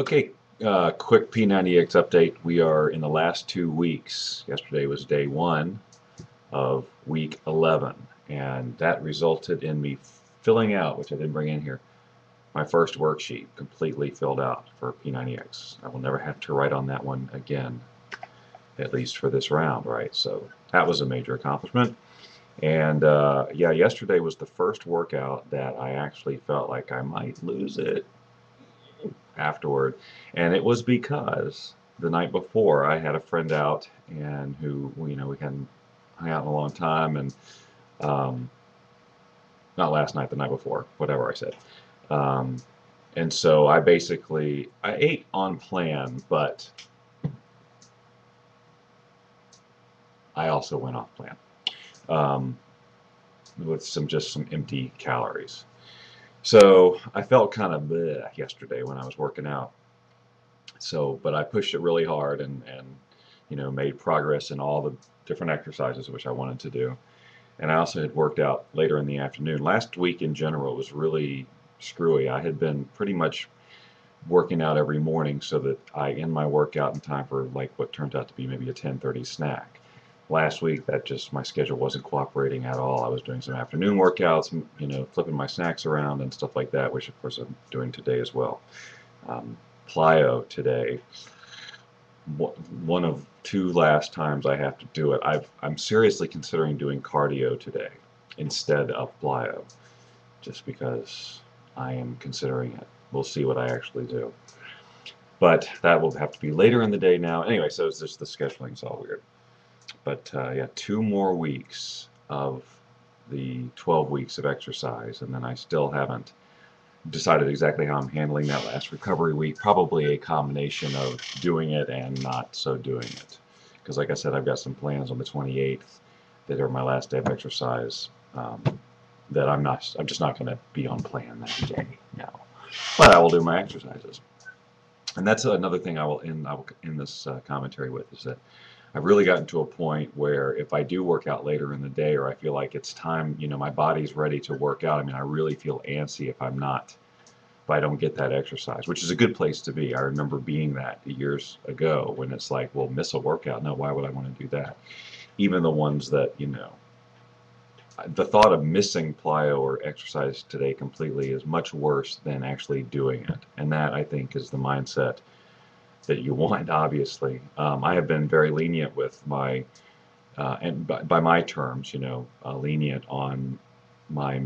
Okay, quick P90X update. We are in the last 2 weeks. Yesterday was day 1 of week 11, and that resulted in me filling out, which I didn't bring in here, my first worksheet completely filled out for P90X. I will never have to write on that one again, at least for this round, right? So that was a major accomplishment. And yeah, yesterday was the first workout that I actually felt like I might lose it afterward, and it was because the night before I had a friend out, and who we hadn't hung out in a long time, and um, not last night, the night before, whatever I said. Um, and so I ate on plan, but I also went off plan um, with some empty calories. So I felt kind of bleh yesterday when I was working out. So, but I pushed it really hard and made progress in all the different exercises which I wanted to do. And I also had worked out later in the afternoon. Last week in general was really screwy. I had been pretty much working out every morning so that I end my workout in time for like what turned out to be maybe a 10:30 snack. Last week that just my schedule wasn't cooperating at all. I was doing some afternoon workouts, flipping my snacks around and stuff like that, which of course I'm doing today as well. Um, Plyo today, one of two last times I have to do it. I'm seriously considering doing cardio today instead of plyo, just because I am considering it. We'll see what I actually do. But that will have to be later in the day now. Anyway, so it's just the scheduling's all weird. But yeah, 2 more weeks of the 12 weeks of exercise, and then I still haven't decided exactly how I'm handling that last recovery week. Probably a combination of doing it and not so doing it. Because like I said, I've got some plans on the 28th that are my last day of exercise that I'm just not going to be on plan that day now. But I will do my exercises. And that's another thing I will end this commentary with, is that I've really gotten to a point where if I do work out later in the day, or I feel like it's time, my body's ready to work out. I mean, I really feel antsy if I don't get that exercise, which is a good place to be. I remember being that years ago when it's like, well, miss a workout. No, why would I want to do that? Even the ones that, the thought of missing plyo or exercise today completely is much worse than actually doing it. And that, I think, is the mindset that you want, obviously. I have been very lenient with my, and by my terms, lenient on my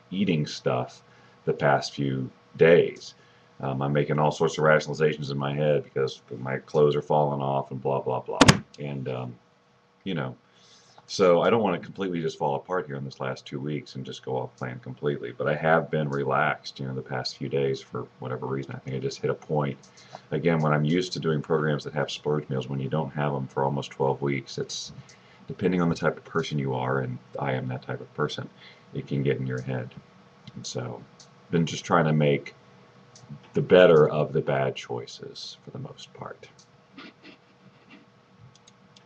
eating stuff the past few days. I'm making all sorts of rationalizations in my head because my clothes are falling off and blah, blah, blah. And, you know, so I don't want to completely just fall apart here in this last 2 weeks and just go off plan completely. But I have been relaxed, the past few days for whatever reason. I think I just hit a point. Again, when I'm used to doing programs that have splurge meals, when you don't have them for almost 12 weeks, it's depending on the type of person you are, and I am that type of person, it can get in your head. And so been just trying to make the better of the bad choices for the most part.